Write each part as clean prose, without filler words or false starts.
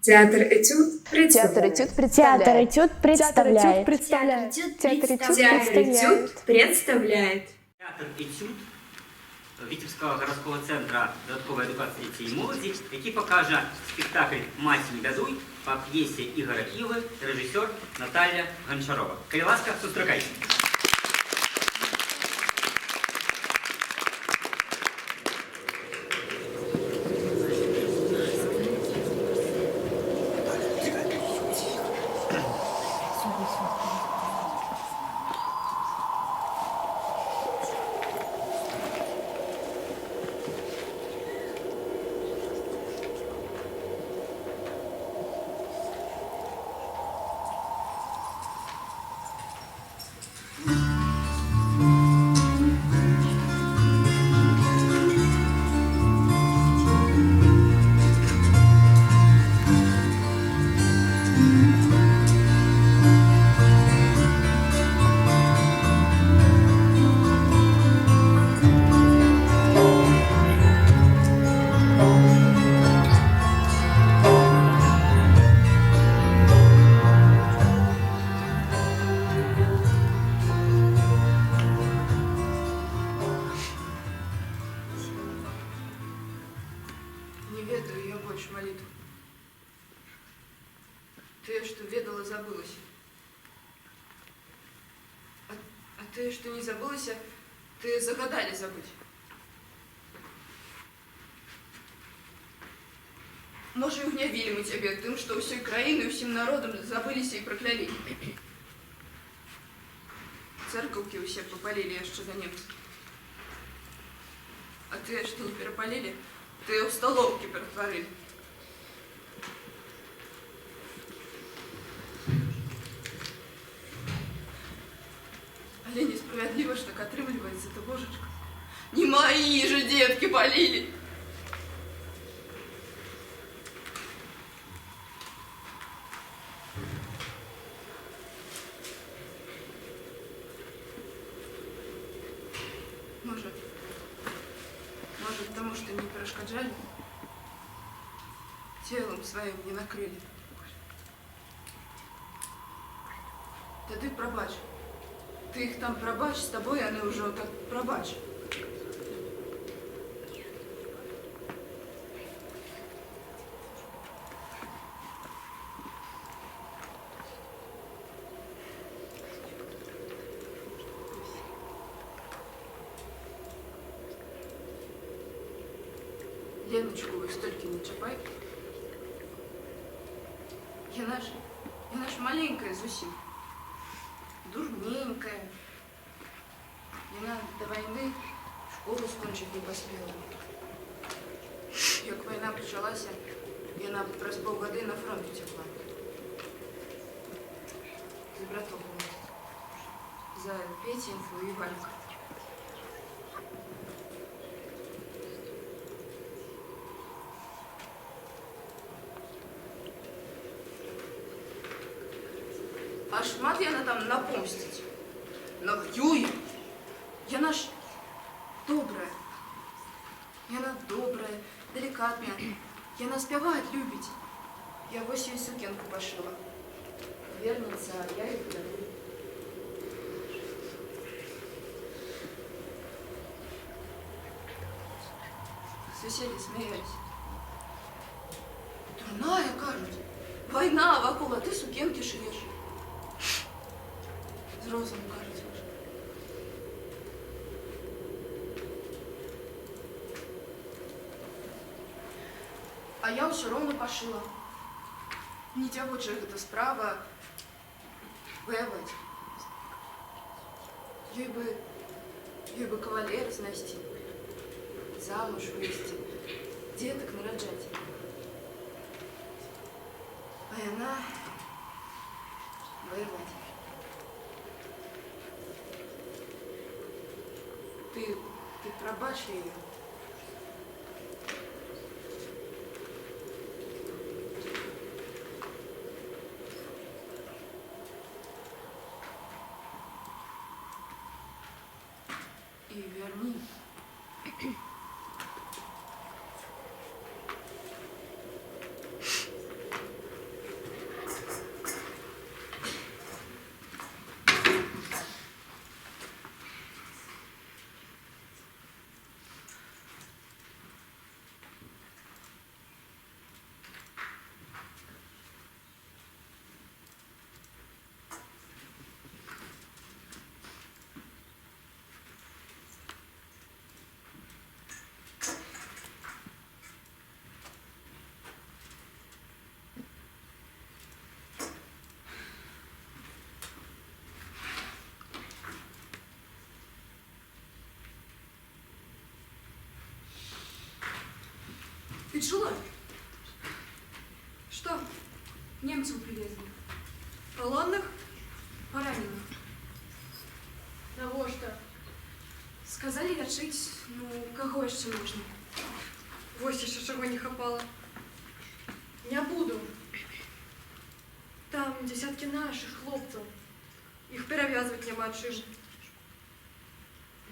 Театр «Этюд» представляет. Театр «Этюд» представляет. Театр «Етюд» Вітебського городського центру додаткової едукації дітей і молоді, який покаже спектакль «Мать не бядуй» по п'єсі Ігоря Киви, режисер Наталія Гончарова. Коли ласка, зустрічайте. Не ведаю я больше молитву. Ты, что ведала, забылась. А ты, что не забылась, ты загадали забыть. Може, і гнявили мы тебе тем, что всей краиной, всем народом забылись и прокляли. Церковки все попалили еще за немцев. А ты, что не перепалили, ты в столовке перетворили. Але несправедливо ж так отрымливается-то, божечка. Не мои же детки полили. Может, потому что не перешкоджали, телом своим не накрыли. Да ты пробач. Ты их там пробач, с тобой они уже как пробач. Леночку вы столько не чапай. Я наш маленькая зусим. Дурненькая. Яна до войны школу скончить не поспела. Як война почалася, яна праз полгода на фронт утекла. За братов было. За Петеньку и Вальку. А шмат яна там напомстить. Навоює. Яна ж добрая. Яна добрая, деликатная. Яна спевать любить. Я вось їй сукенку пошила. Вернется, а я їй подарую. Соседи смеялись. Дурная, кажуть. Война вокруг, а ты сукенки шиешь. З розуму, кажуть, може. А я все равно пошила. Не тягучая эта справа воевать. Ей бы кавалера знайти, замуж вывести, деток нараджать. А она воевать. Ты пробачь ее. И верни. Ты чула? Что? Немцев привезли. Полонных? Пораненых. Навошта? Сказали лячыць, ну, каго яшчэ можна? Вось яшчэ чаго не хапала. Не буду. Там десятки наших хлопцаў. Іх перавязваць няма чым.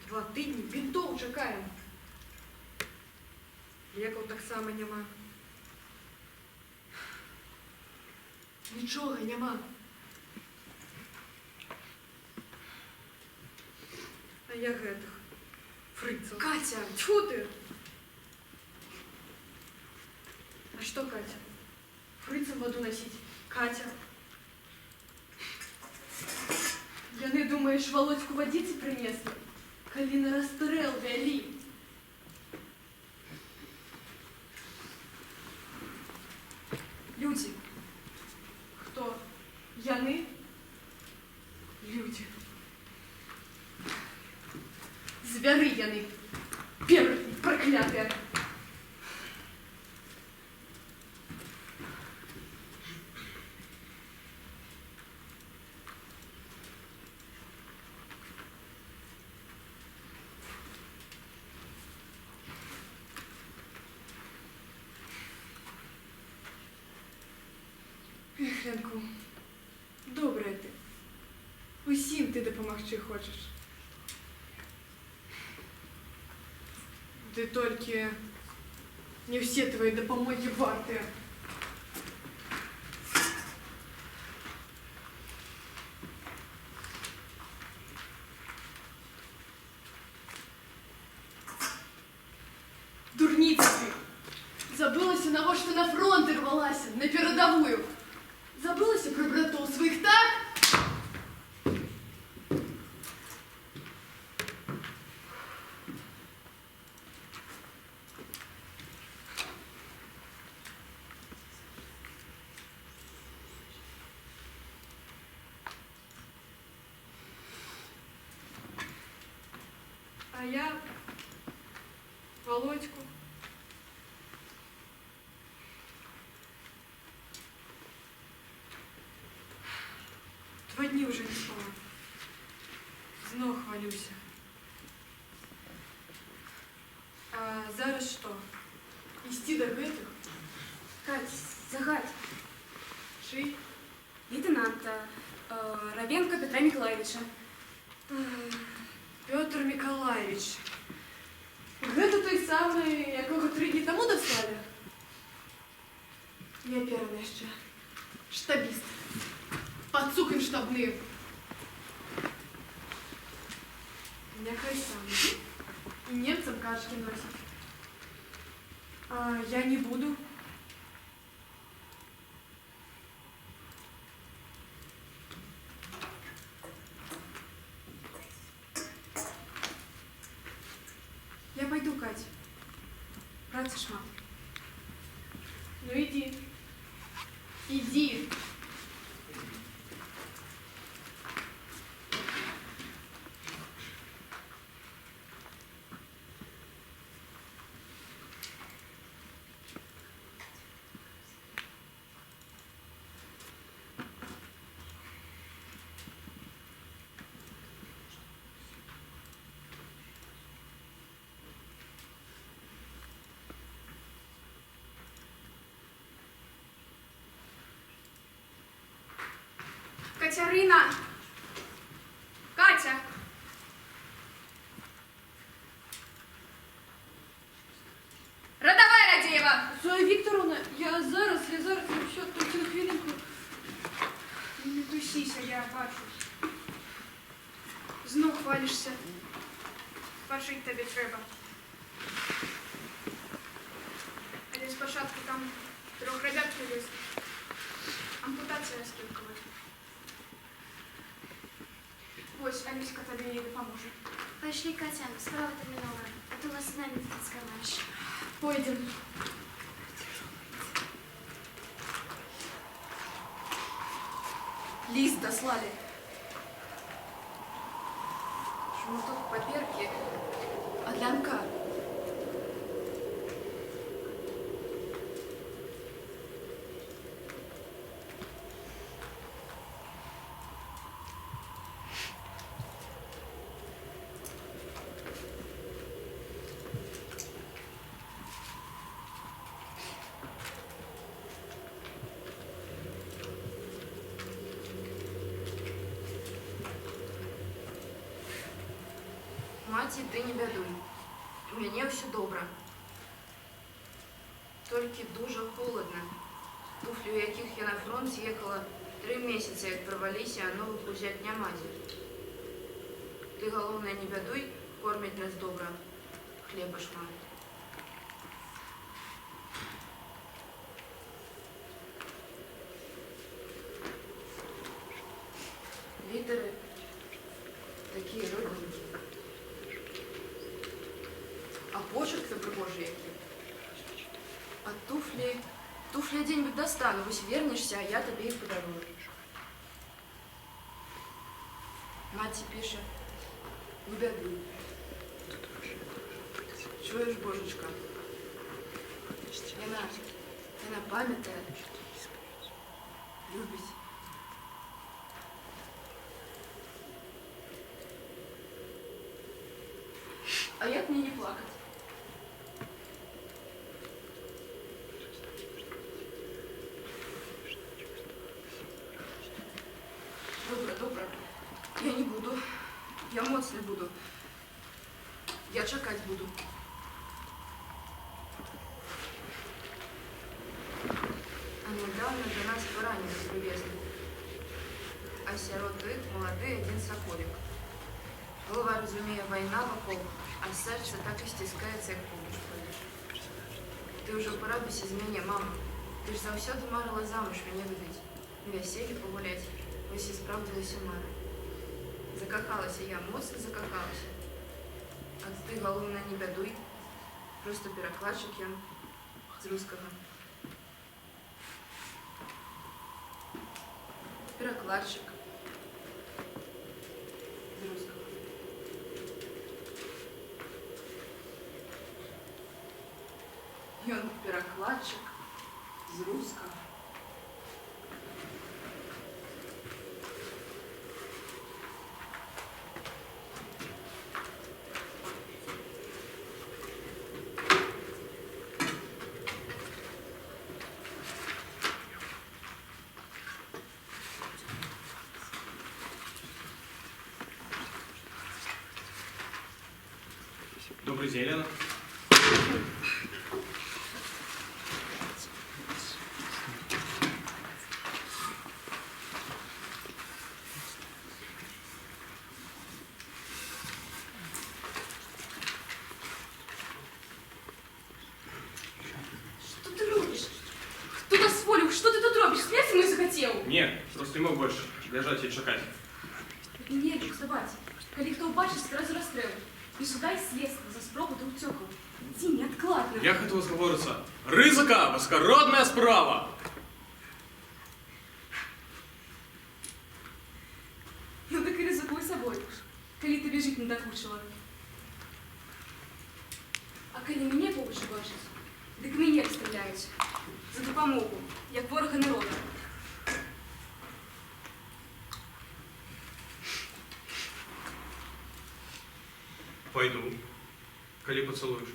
2 тыдні бінтоў чакаем. Лекаў таксама няма. Нічога няма. А я гэтых фрыцаў. Катя! Тьфу ты! А что, Катя? Фрыцам воду носить? Катя? Яны, думаешь, Володьку водицы принесли? Калі на расстрел вялі. Люди! Кто? Яны? Люди. Звяры яны. Перхи проклятые. Ленку, добрая ти. Усім ти допомогти хочеш. Ти тільки не всі твої допомоги варті. Дурниця ти. Забилася, на що на фронт рвалася, на передовую. Забылася про братов своих, так? А я Володьку. 2 дні вже не спала. Знов хвалюся. А зараз що? Істи до гэтых? Кать, загадь. Чий? Лейтенанта Равенко Петра Миколаевича. Петр Миколаевич. Гэта той самий, якого 3 дні тому дослали? Не перший ще. Штабіст. Пацукин штабний. Нехай сам. І немцам кашки носить. А я не буду. Я пойду, Кать. Працы ж мало. Ну иди. Иди. Катерина! Катя! Родовая Радеева! Зоя Вікторовна, я зараз, ще тут хвилинку. Не тусися, я бачу. Знов хвалишся. Бачить тобі треба. Але спочатку там 3 ребят привезли. Ампутація скількова. Ось, Аліська тобі допоможе. Пошли, Катя, справа терминова, а то нас с нами не скрываешь. Пойдем. Лист дослали. Шматок паперки. Оглянка. Маці, ти не бядуй. У мяне ўсё добра. Толькі дуже холодна. Туфлі, у якіх я на фронт з'ехала 3 месяцы, як прорваліся, а новых узяць няма дзе. Ты, галоўнае, не бядуй, кормяць нас добра. Хлеба шмат. Літары такія родненькія. А почерк то пригожий який. А туфлі я дзе-нибудь достану, вось вернешься, а я табе іх падарую. Маці піша, не бядуй. Чуеш, божечка? Яна памятае, любіць. А як мне не плакать? Добра. Я не буду. Я моцны буду. Я чакаць буду. А нядаўна до нас параненых прывезли. А сярод іх малады адзін саколік. Голова разумее, вайна вакол, а сэрца так і сціскаецца, як поміч ходзіш. Ты ўжо парабіся з мяне, мама. Ты ж заўсёды марыла замуж мяне выдаць. На вяселле пагуляць. Вось і спраўдзілася мара. Закахалася я, моцна закахалася. А ты, галоўнае, не бядуй. Просто перакладчык ён з рускага. Перакладчык з рускага. Ён перакладчик з рускага. Добрый день, Лена. Что ты робишь? Кто дозволил? Что ты тут робишь? Смерти мою захотел? Нет, просто не мог больше лежать и чекать. Не лег вставать. Коли хто убачить, сразу расстрелю. І сюда і слідство за спробу до утеку. Иди неоткладно. Я хотел сговориться. Ризика, воскородная справа. Ну так и ризикуй собой, коли тобі жить не докучило. А коли мене побольше бачить, дик мене розстріляють. За допомогу, як ворога народу. Пойду, коли поцелуешь.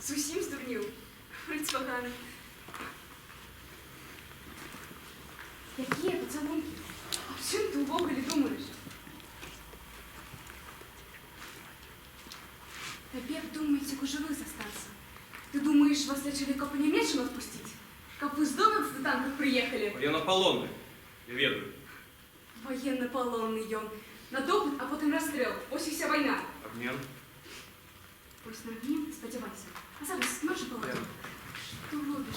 Зусім здурнів. Фриць поганий. Які поцілунки? О чим ти увогуле думаєш? Тебе думаете, у живых остаться? Ты думаешь, вас начали копы немедленно отпустить? Как вы с домом в танках приехали? Военно-полонный. Я ведаю. Военно-полонный он. На допит, а потом расстрел. Ось і вся война. Обмен. Ось на дні, сподівайся. А зараз марш поводу. Що робиш?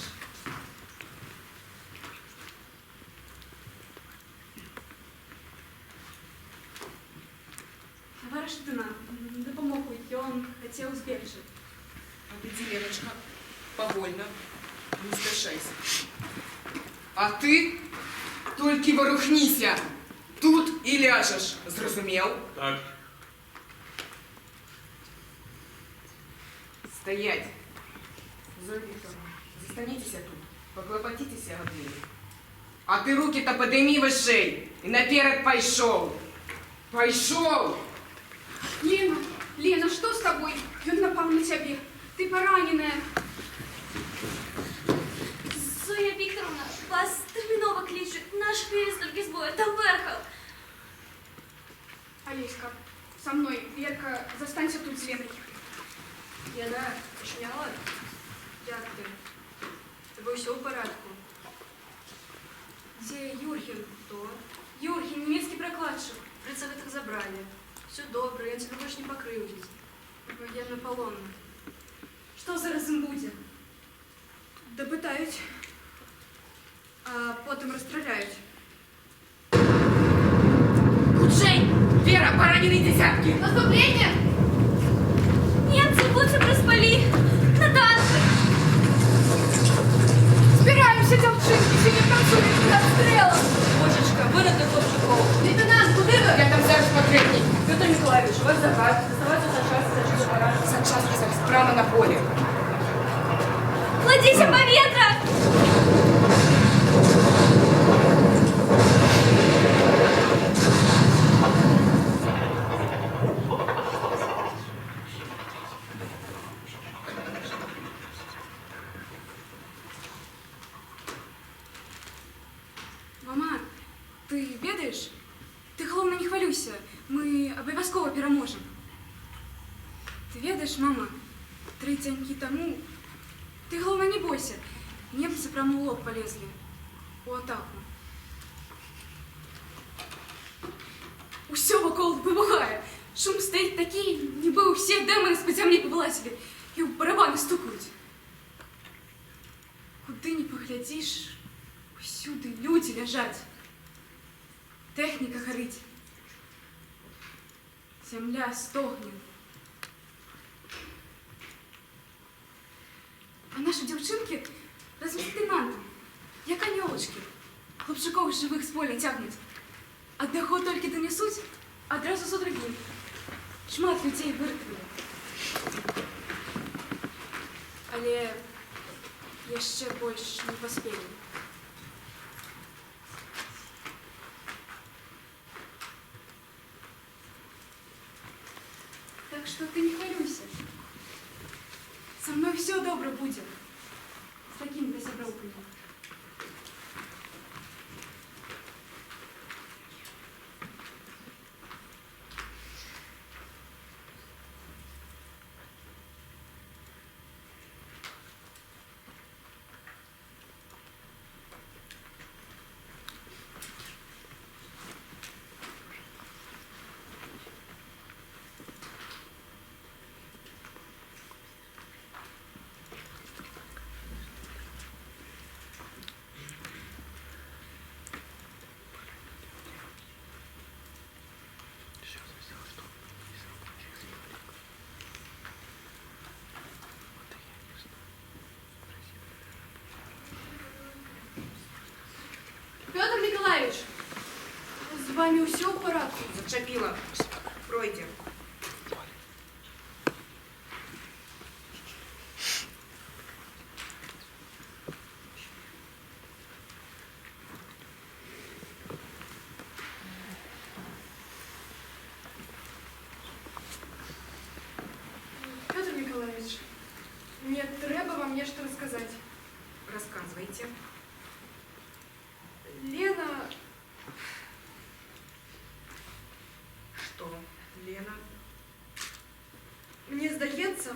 Товариш лейтенант, допомогу. Он хотел збігти. Погоди, Леночка, повольно, не спешайся. А ты только ворухнися. Тут и ляжешь, зрозумел? Так. Стоять. Зоя Викторовна, застанитесь тут, поклопотитесь об ней. А ты руки-то подними выше и наперед пошел. Пошел! Лена, Лена, что с тобой? Он напал на тебя. Ты пораненная. Зоя Вікторовна, вас терміново кличуть. Наш переступ з бою, там верхов. А я со мной. Верка, застанься тут с Леной. Яна, шняла? Як ти? Тебе все в порядку? Где Юрген? Хто? Юрген, немецкий прокладчик. Прицелитих забрали. Все добре, я тебе больше не покривдить. Воєнна полонна. Що зараз їм буде? Допитають, а потім розстріляють. Худшей! Вера, поранены десятки! Наступление! Немцы лучше проспали. На танцы. Збираємося, дівчинки, ще не працює під обстрілом! Божечка, вирати хлопчиков. Лейтенант, куди ви? Я там зараз потрібні. Петр Миколаївич, у вас загад. Доставайте за час, за апарат. Санчаски зараз прямо на полі. Кладите по ветрах. Мама, ти ведаєш? Ти головне не хвалюйся. Ми обов'язково переможемо. Ти ведаєш, мама, 3 дні тому... Ти головне не бойся. Немці прямо в лоб полезли. У атаку. Усё вокруг вибухає. Шум стоїть такий, ніби у всіх демони з-під землі повилазили і у барабани стукають. Куди не поглядиш, усюди люди лежать. Техніка горить. Земля стогне. А наші дівчинки разом з лейтенантом, як аньолочки. Хлопчиков живих з поля тягнуть. Одного тільки донесуть, одразу за другим. Шмат людей вирятували. Але ще більш не поспіли. Так что ты не хвалюйся. Со мной все добро будет. С такими близобруками. Петр Миколаївич, з вами все в порядку? Зачепила. Пройдем. Петр Миколаївич, мені треба вам нечто розказати. Рассказывайте. Лена, Что, Лена? мені здається,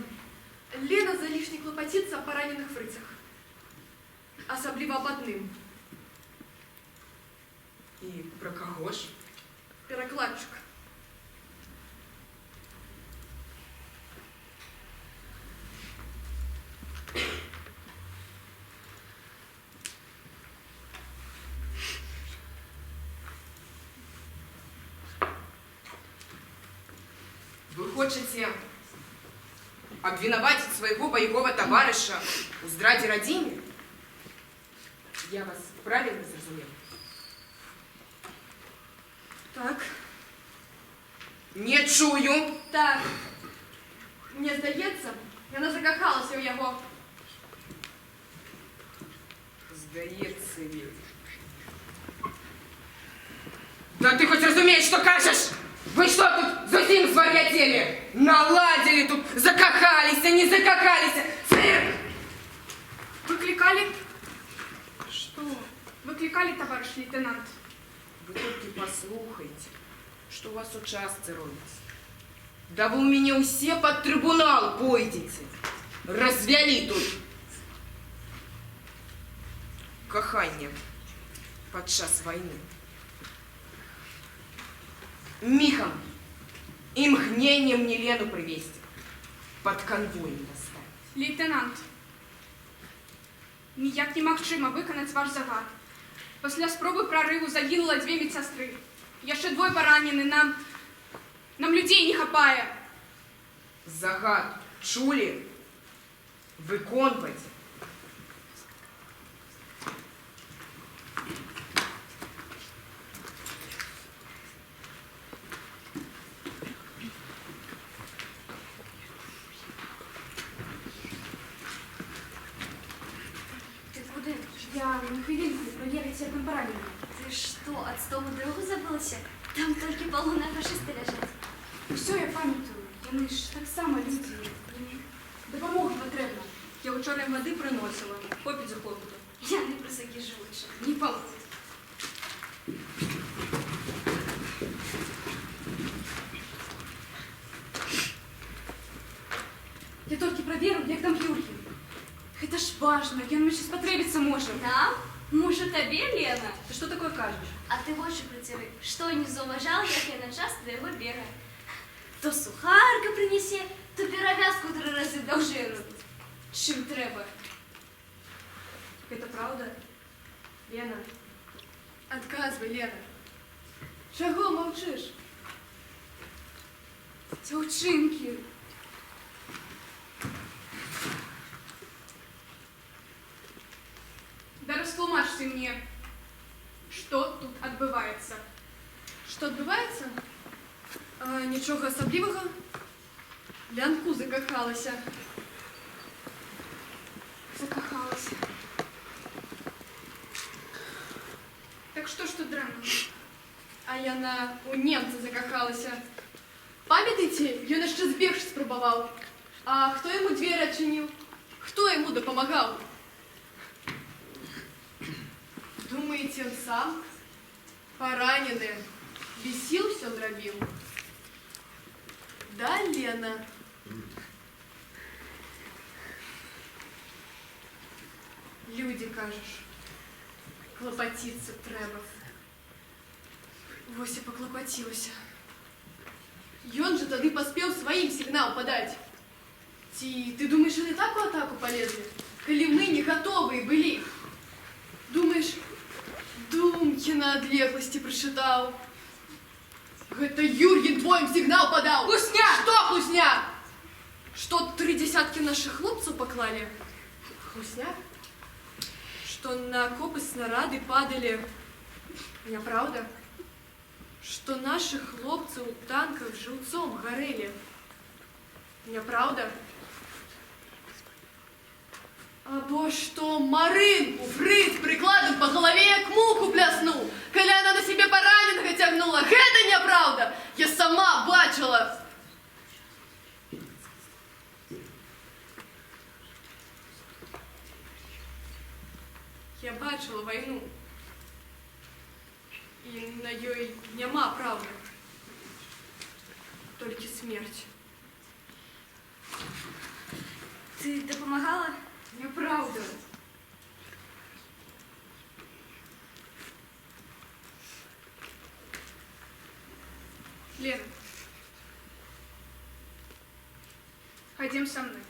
Лена залишні клопотиться о поранених фрицях. Особливо об одним. И про кого ж? Перекладчик. Вы хотите обвинуватить своего боевого товариша у здраді родині? Я вас правильно зрозумів? Так. Не чую. Так. Мені здається, вона закохалася у його. Здається, він. Да ти хоч розумієш, що кажеш? Ви що тут зовсім звар'ятели? Наладили тут, закохалися, не закохалися. Цирк! Выкликали? Что? Выкликали, товарищ лейтенант? Ви тільки послухайте, що у вас у частці робиться. Да вы у меня все под трибунал пойдете. Развели тут кохання подчас войны. Михом и мгнением мне Лену привезти, под конвоем доставить. Лейтенант, ніяк немагчыма выканаць ваш загад. Пасля спробы прорыву загінула 2 медсестры. Яшчэ 2 паранены, нам людей не хапае. Загад чули? Выконвать. Ты куда? Я на хвилинку проверить, як он поранены. Ты что, от стому дорогу забылся? Там только полоумные фашисты лежат. Усё я пам'ятаю, яны ж так само люди. Їм допомога потрібна. Я вчора їм води приносила, попіть за хлопця. Я не просаки лучше. Не палку. Я толькі праверу, як там Юрій. Гэта ж важно, ён мне сейчас потребиться может. Нам? Мужа тебе, Лена? Ти що таке кажеш? А ты в очі протири. Что не зауважал, як я на час твоего бега? То сухарка принеси, то перевязку 3 рази довше робить. Чим треба? Це правда? Лена, Отказывай, Лена. Чего молчишь? Дзяўчынкі. Да растлумачьте мне, что тут отбывается. Что отбывается? Нічого особливого. Лянку закохалася. Закахалась. Так что ж тут драма? А яна у немца закохалася. Пам'ятаєте, ён яшчэ збегчы спрабаваў. А хто яму дверь адчыніў? Хто яму дапамагаў? Думаете, он сам? Поранены. Без сил все дробил. Да, Лена? Люди, кажешь, клопотиться трэба. Вось і паклапацілася. Ён же тады паспеў сваім сігнал падаць. Ці ты думаешь, яны так у атаку полезли, калі мы не готовые былі? Думаешь, думки на адлегласці прачытаў? Гэта Юрген твоим сигнал подал. Хлусня! Что хлусня? Что 3 десятки наших хлопцев поклали? Хлусня? Что на окопы снаряды падали? Неправда? Что наши хлопцы у танков живцом горели? Неправда? Або что Маринку Фриц прикладом по голове як муку пляснул, коли она на себе пораненного тягнула. Это неправда! Я сама бачила! Я бачила войну. І на ёй няма правды. Толькі смерть. Ты допомагала? Неправда. Лена, пойдем со мной.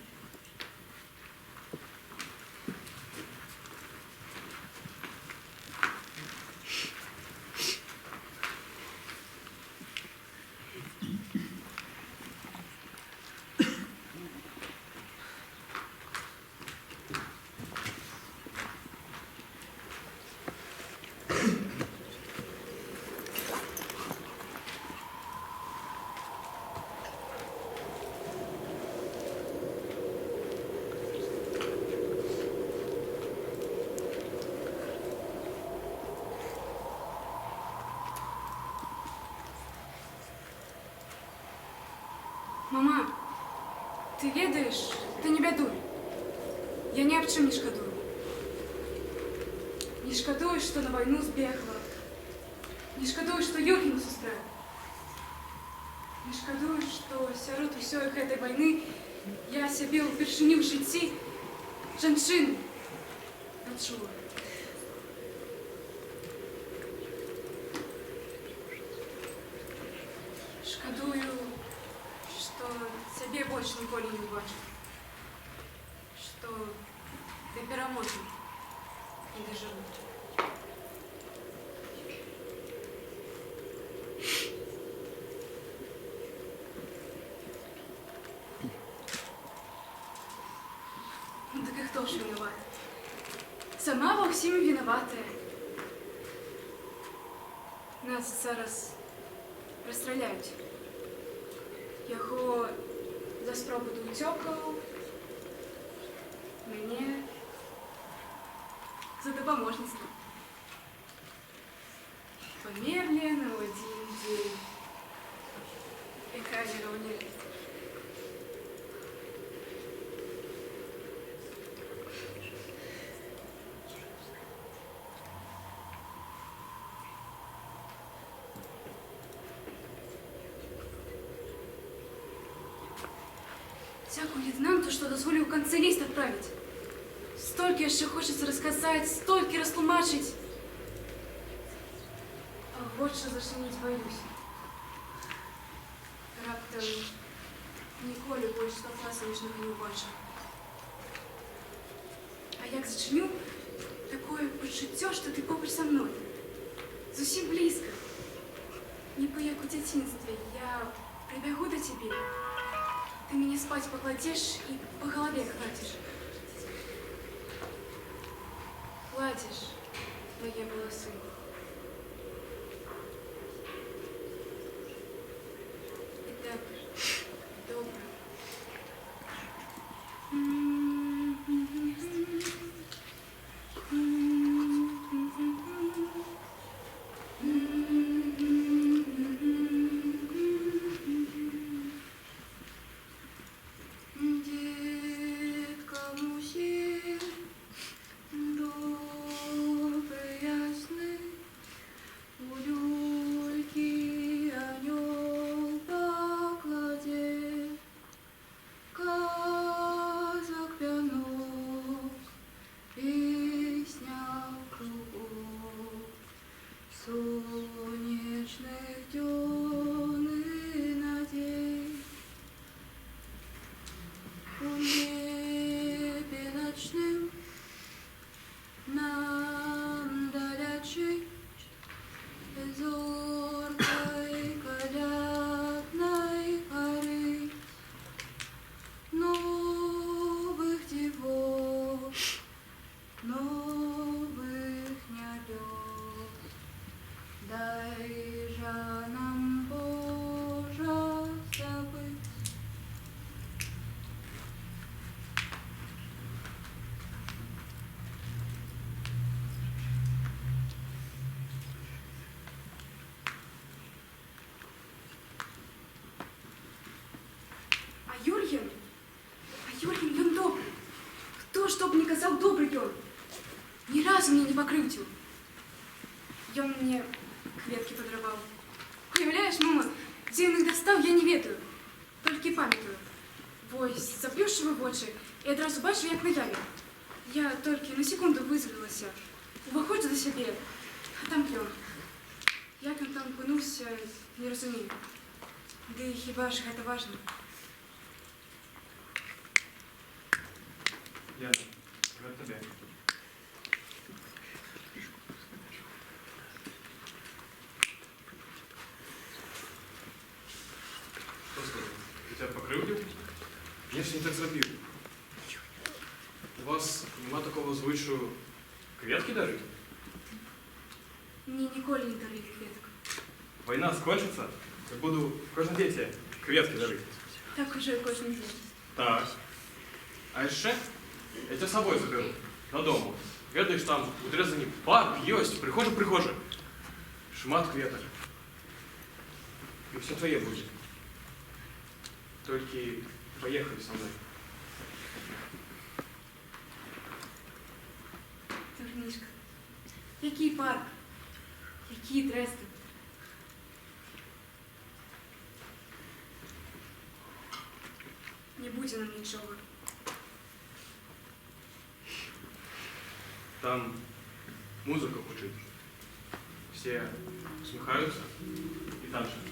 Мама, ты ведаешь, ты не бядуй. Я ни об чем не шкадую. Не шкадую, что на войну сбегла. Не шкадую, что Юргена сустрэла. Не шкадую, што сярод усёй гэтай вайны я сябе ўпершыню ў жыцці жанчыну адчула. Шкадую, што цябе больш ніколі не убачу. Што ты пераможна не дажыву. Ну так і хто ж винуват? Сама ва ўсім вінаватая. Нас зараз расстраляюць. Яго за спробу да ўцёкаў, мяне за дапаможніцтва. Памерлі на адзін дзень. Якая іронія. Дзякуй лейтенанту, што дазволіў у канцы ліст адправіць. Столькі яшчэ хочацца расказаць, столькі растлумачыць. А вочы зачыніць баюся. Раптам ніколі больш статла сонечнага не ўбачу. А як зачыню, такое пачуццё, што ты побач са мной. Зусім блізка. Нібы як у дзяцінстве. Я прыбягу да цябе. Ты меня спать покладешь и по голове гладишь. Гладишь мои волосы. И так добро. Юрген, ён добрый. Хто што б не казаў, добры ён. Ні разу мне не пакрыўдзіў. Ён мне кветкі падрабаў. Уяўляеш, мама, дзе ён іх дастаў, я не ведаю. Толькі памятаю. Вось, заплюшчываю вочы і адразу бачу, як наяве. Я толькі на секунду вызвалілася. Уваходжу да сябе, а там ён. Як ён там апынуўся, не разумею. Ды хіба ж гэта важна? Яна, гэта табе. Што сказаў? Ты тебя пакрыўдзіў? Я ж не так зрабіў. У вас нема такого звычаю кветкі дарыць? Мне ніколі не дарылі кветак. Вайна скончыцца, я буду кожны дзень тебе кветкі дарыць. Так уже кожны дзень. Так. А яшчэ я тебя с собой заберу додому. Ведаеш, там у Дрезані парк ёсць, прыгожа. Шмат кветак. І все твоє будзе. Толькі поехали со мной. Дурнишка. Який парк? Який Дрезден? не буде нам нічого. Там музыка звучит. Все усмехаются и танцуют.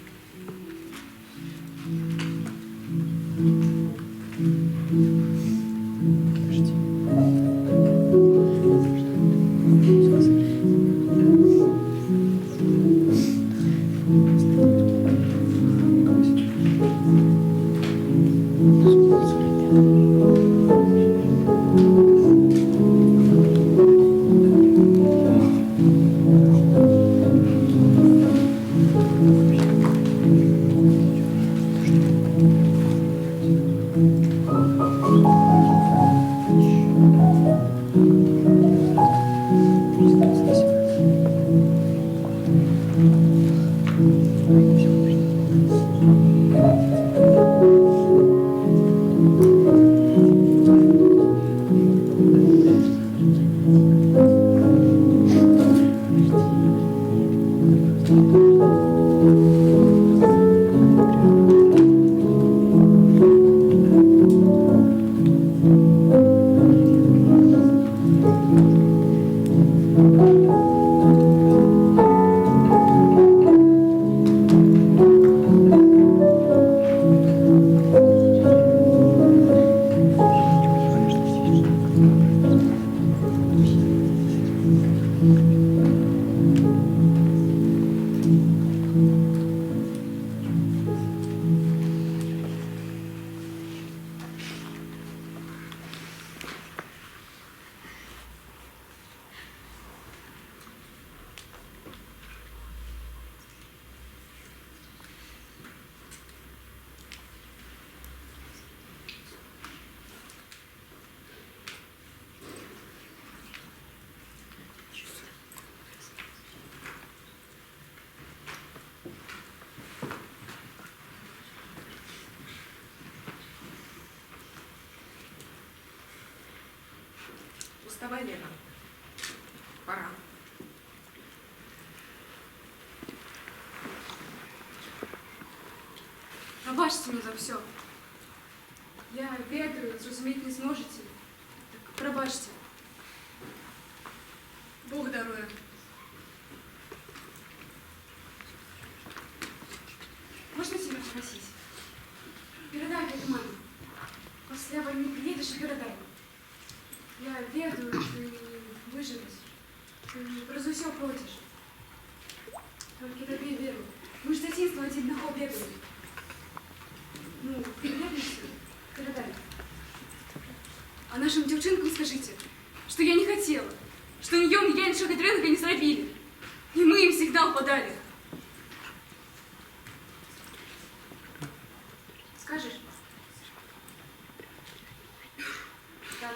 Вставай, Лена. Пора. Пробачте мне за все. Я ведаю, зрозуміти не зможете. Так пробачте. Бог дарує. Можно тебя спросить? Передай это маме. После войны приедешь и передай. Я ведаю, ты выживешь. Ты про все пройдешь. Только тебе верю. Мы ж с детства один одного бегали. Ну, вернешься, передай. А нашим девчонкам скажите, что я не хотела, что ни я, ни я ничего Катеринка не зробили. И мы им сигнал подали. Скажешь? Да.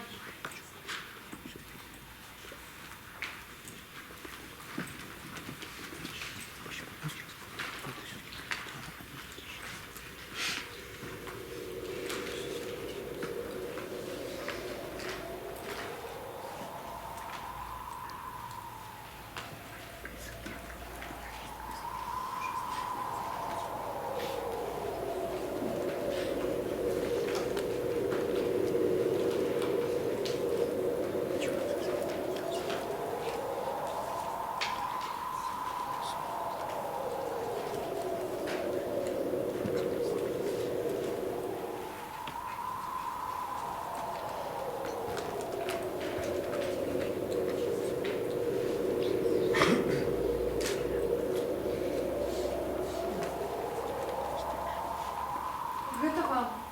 Гэта вам.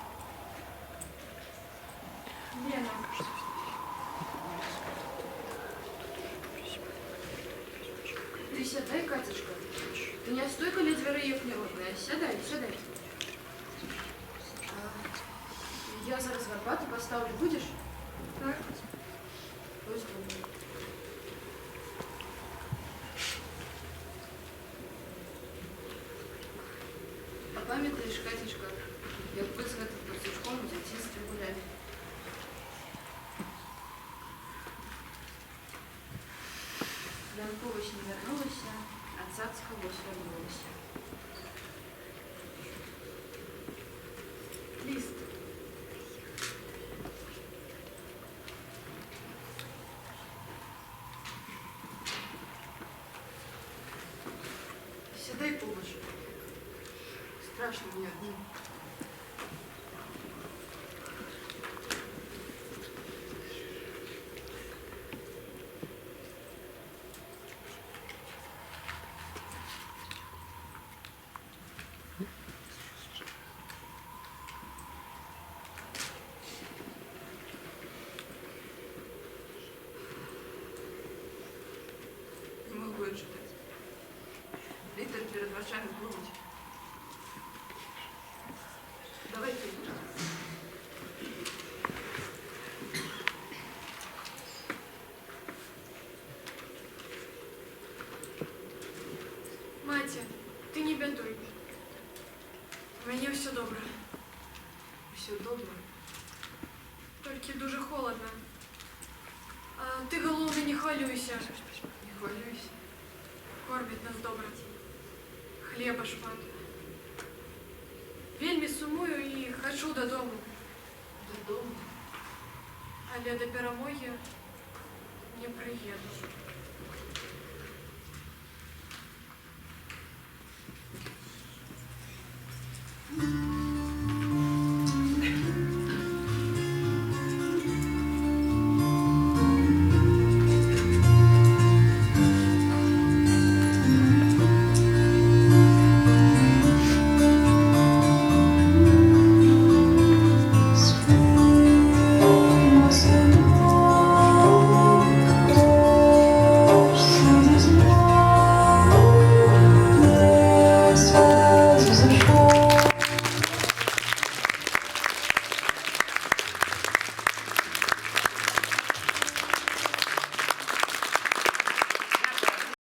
Лена. Ты сядай, Катюшка. Ты не стой, коли двери їх не родная. Сядай, сядай. Я зараз гарбату поставлю. Будеш? Так. Ось буду. А пам'ятаєш, Катюшка, як ви з гэтым пацючком у дзяцінстве гулялі? Янкович не вернулася, а цацка вось вернулася. Лист. дай помощь. Страшно мне одним. Не могу я читать. Литр перед врачами плавать. Давайте. Матя, ти не бядуй. Мені все добре. Все добре. Тільки дуже холодно. А ти, головне, не хвилюйся. Не хвалюйся. Кормять нас добре. Хліба шмат. Вельми сумую і хочу додому. Додому. Але до перемоги не приїду.